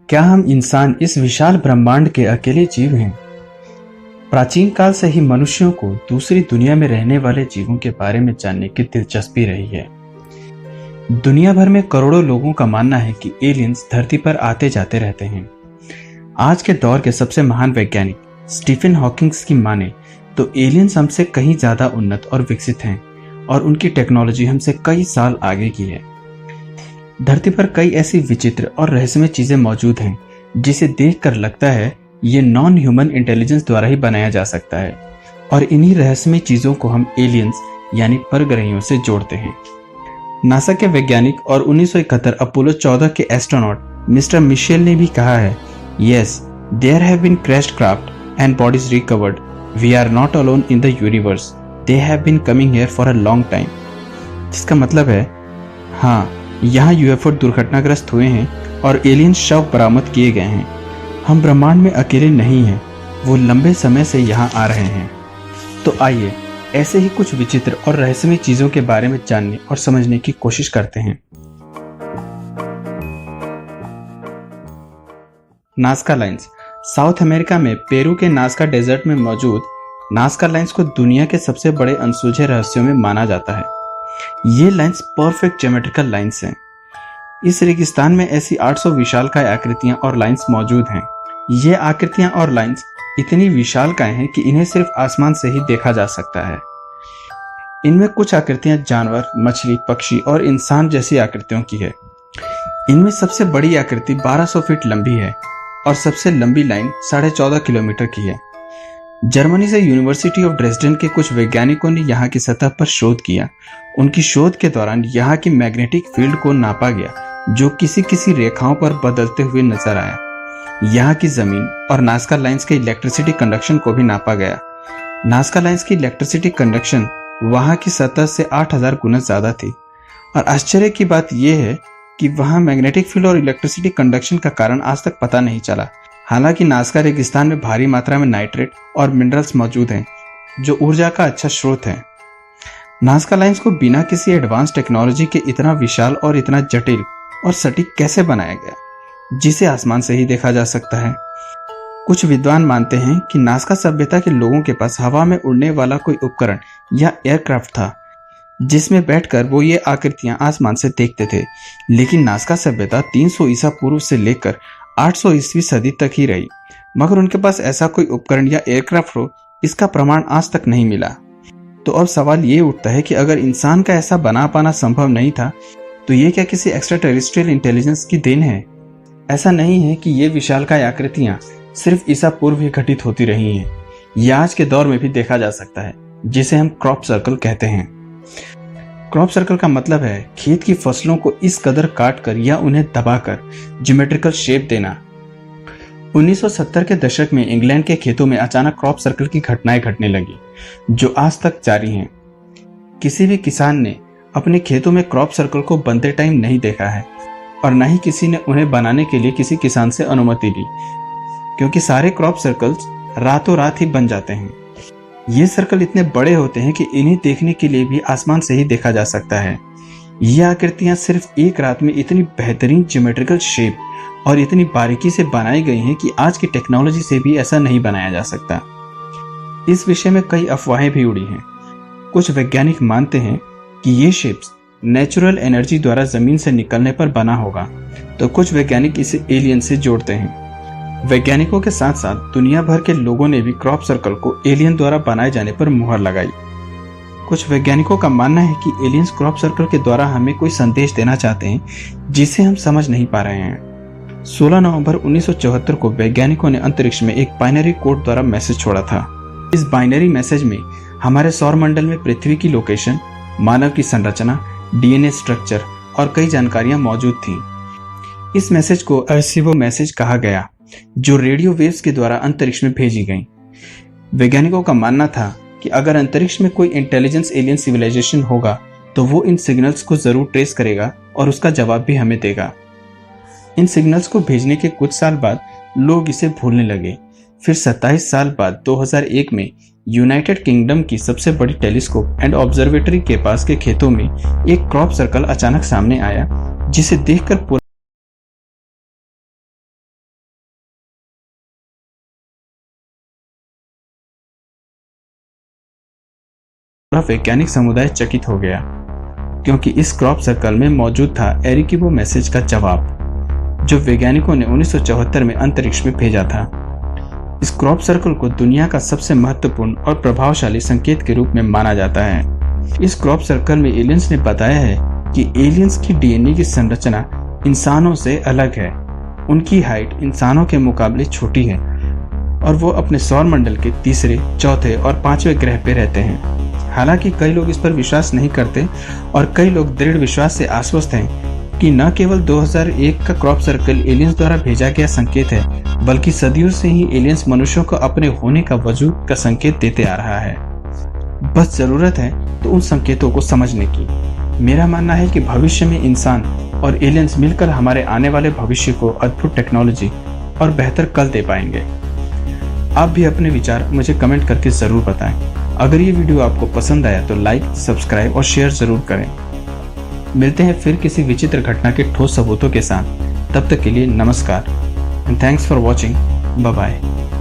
क्या हम इंसान इस विशाल ब्रह्मांड के अकेले जीव हैं? प्राचीन काल से ही मनुष्यों को दूसरी दुनिया में रहने वाले जीवों के बारे में जानने की दिलचस्पी रही है। दुनिया भर में करोड़ों लोगों का मानना है कि एलियंस धरती पर आते जाते रहते हैं। आज के दौर के सबसे महान वैज्ञानिक स्टीफन हॉकिंग्स की माने तो एलियंस हमसे कहीं ज्यादा उन्नत और विकसित हैं और उनकी टेक्नोलॉजी हमसे कई साल आगे की है। धरती पर कई ऐसी विचित्र और रहस्यमय चीजें मौजूद हैं जिसे देखकर लगता है ये नॉन ह्यूमन इंटेलिजेंस द्वारा ही बनाया जा सकता है, और इन्हीं रहस्यमय चीजों को हम एलियंस यानी परग्रहियों से जोड़ते हैं। नासा के वैज्ञानिक और 1971 अपोलो 14 के एस्ट्रोनॉट मिस्टर मिशेल ने भी कहा है, yes there have been crashed craft and bodies recovered, we are not alone in the universe, they have been coming here for a long time. जिसका मतलब है हाँ, यहाँ यूएफओ दुर्घटनाग्रस्त हुए हैं और एलियन शव बरामद किए गए हैं। हम ब्रह्मांड में अकेले नहीं हैं, वो लंबे समय से यहाँ आ रहे हैं। तो आइए ऐसे ही कुछ विचित्र और रहस्यमय चीजों के बारे में जानने और समझने की कोशिश करते हैं। Nazca lines. साउथ अमेरिका में पेरू के नाज़का डेजर्ट में मौजूद नाज़का लाइंस को दुनिया के सबसे बड़े अनसुलझे रहस्यों में माना जाता है। ये लाइंस परफेक्ट ज्योमेट्रिकल लाइंस हैं। इस रेगिस्तान में ऐसी 800 विशालकाय आकृतियां और लाइंस मौजूद हैं। ये आकृतियां और लाइंस इतनी विशालकाय हैं कि इन्हें सिर्फ आसमान से ही देखा जा सकता है। इनमें कुछ आकृतियां जानवर, मछली, पक्षी और इंसान जैसी आकृतियों की है। इनमें सबसे बड़ी आकृति 1200 फीट लंबी है और सबसे लंबी लाइन 14.5 किलोमीटर की है। जर्मनी से यूनिवर्सिटी ऑफ ड्रेसडेन के कुछ वैज्ञानिकों ने यहाँ की सतह पर शोध किया। उनकी शोध के दौरान यहाँ की मैग्नेटिक फील्ड को नापा गया, जो किसी किसी रेखाओं पर बदलते हुए नजर आया। यहाँ की जमीन और नाज़का लाइंस के इलेक्ट्रिसिटी कंडक्शन को भी नापा गया। नाज़का लाइंस की इलेक्ट्रिसिटी कंडक्शन वहाँ की सतह से 8000 गुना ज्यादा थी। और आश्चर्य की बात यह है कि वहाँ मैग्नेटिक फील्ड और इलेक्ट्रिसिटी कंडक्शन का कारण आज तक पता नहीं चला। हालांकि नाज़का रेगिस्तान में भारी मात्रा में नाइट्रेट और मिनरल्स मौजूद हैं, जो ऊर्जा का अच्छा स्रोत है। नाज़का लाइंस को बिना किसी एडवांस टेक्नोलॉजी के इतना विशाल और इतना जटिल और सटीक कैसे बनाया गया, जिसे आसमान से ही देखा जा सकता है। कुछ विद्वान मानते हैं कि नाज़का सभ्यता के लोगों के पास हवा में उड़ने वाला कोई उपकरण या एयरक्राफ्ट था, जिसमें बैठकर वो ये आकृतियां आसमान से देखते थे। लेकिन नाज़का सभ्यता 300 ईसा पूर्व से लेकर 800 ईस्वी सदी तक ही रही, मगर उनके पास ऐसा कोई उपकरण या एयरक्राफ्ट हो, इसका प्रमाण आज तक नहीं मिला। तो अब सवाल ये उठता है कि अगर इंसान का ऐसा बना पाना संभव नहीं था, तो ये क्या किसी एक्स्ट्रा टेरेस्ट्रियल इंटेलिजेंस की देन है? ऐसा नहीं है कि ये विशालकाय आकृतियां सिर्फ ईसा पूर्व ही घटित होती रही हैं। ये आज के दौर में भी देखा जा सकता है, जिसे हम क्रॉप सर्कल कहते हैं। क्रॉप सर्कल का मतलब है खेत की फसलों को इस कदर काट कर या उन्हें दबाकर ज्योमेट्रिकल शेप देना। 1970 के दशक में इंग्लैंड के खेतों में अचानक क्रॉप सर्कल की घटनाएं घटने लगी, जो आज तक जारी हैं। किसी भी किसान ने अपने खेतों में क्रॉप सर्कल को बनते टाइम नहीं देखा है, और न ही किसी ने उन्हें बनाने के लिए किसी किसान से अनुमति ली, क्योंकि सारे क्रॉप सर्कल्स रातों रात ही बन जाते हैं। ये सर्कल इतने बड़े होते हैं कि इन्हें देखने के लिए भी आसमान से ही देखा जा सकता है। ये आकृतियां सिर्फ एक रात में इतनी बेहतरीन ज्योमेट्रिकल शेप और इतनी बारीकी से बनाई गई हैं कि आज की टेक्नोलॉजी से भी ऐसा नहीं बनाया जा सकता। इस विषय में कई अफवाहें भी उड़ी हैं। कुछ वैज्ञानिक मानते हैं कि ये शेप्स नेचुरल एनर्जी द्वारा जमीन से निकलने पर बना होगा, तो कुछ वैज्ञानिक इसे एलियन से जोड़ते हैं। वैज्ञानिकों के साथ साथ दुनिया भर के लोगों ने भी क्रॉप सर्कल को एलियन द्वारा बनाए जाने पर मुहर लगाई। कुछ वैज्ञानिकों का मानना है कि एलियंस क्रॉप सर्कल के द्वारा हमें कोई संदेश देना चाहते हैं, जिसे हम समझ नहीं पा रहे हैं। 16 नवंबर 1974 को वैज्ञानिकों ने अंतरिक्ष में एक बाइनरी कोड द्वारा मैसेज छोड़ा था। इस बाइनरी मैसेज में हमारे सौर मंडल में पृथ्वी की लोकेशन, मानव की संरचना, डीएनए स्ट्रक्चर और कई जानकारियां मौजूद थीं। इस मैसेज को अर्सिवो मैसेज कहा गया, जो रेडियो वेव्स के द्वारा अंतरिक्ष में भेजी गई। वैज्ञानिकों का मानना था कि अगर अंतरिक्ष में कोई इंटेलिजेंस एलियन सिविलाइजेशन होगा, तो वो इन सिग्नल्स को जरूर ट्रेस करेगा और उसका जवाब भी हमें देगा। इन सिग्नल्स को भेजने के कुछ साल बाद लोग इसे भूलने लगे। फिर 27 साल बाद 2001 में यूनाइटेड किंगडम की सबसे बड़ी टेलीस्कोप एंड ऑब्जर्वेटरी के पास के खेतों में एक क्रॉप सर्कल अचानक सामने आया, जिसे देखकर वैज्ञानिक समुदाय चकित हो गया, क्योंकि इस क्रॉप सर्कल में मौजूद था एरिकीबो मैसेज का जवाब, जो वैज्ञानिकों ने 1974 में अंतरिक्ष में भेजा था। इस क्रॉप सर्कल को दुनिया का सबसे महत्वपूर्ण और प्रभावशाली संकेत के रूप में माना जाता है। इस क्रॉप सर्कल में एलियंस ने बताया है कि एलियंस की डीएनए की संरचना इंसानों से अलग है। उनकी हाइट इंसानों के मुकाबले छोटी है और वो अपने सौर मंडल के तीसरे, चौथे और पांचवें ग्रह पे रहते हैं। हालांकि कई लोग इस पर विश्वास नहीं करते और कई लोग दृढ़ विश्वास से आश्वस्त हैं कि न केवल 2001 का क्रॉप सर्कल एलियंस द्वारा भेजा गया संकेत है, बल्कि सदियों से ही एलियंस मनुष्यों को अपने होने का वजूद का संकेत देते आ रहा है। बस जरूरत है तो उन संकेतों को समझने की। मेरा मानना है कि भविष्य में इंसान और एलियंस मिलकर हमारे आने वाले भविष्य को अद्भुत टेक्नोलॉजी और बेहतर कल दे पाएंगे। आप भी अपने विचार मुझे कमेंट करके जरूर बताएं। अगर ये वीडियो आपको पसंद आया तो लाइक, सब्सक्राइब और शेयर जरूर करें। मिलते हैं फिर किसी विचित्र घटना के ठोस सबूतों के साथ। तब तक के लिए नमस्कार and thanks for watching. Bye bye.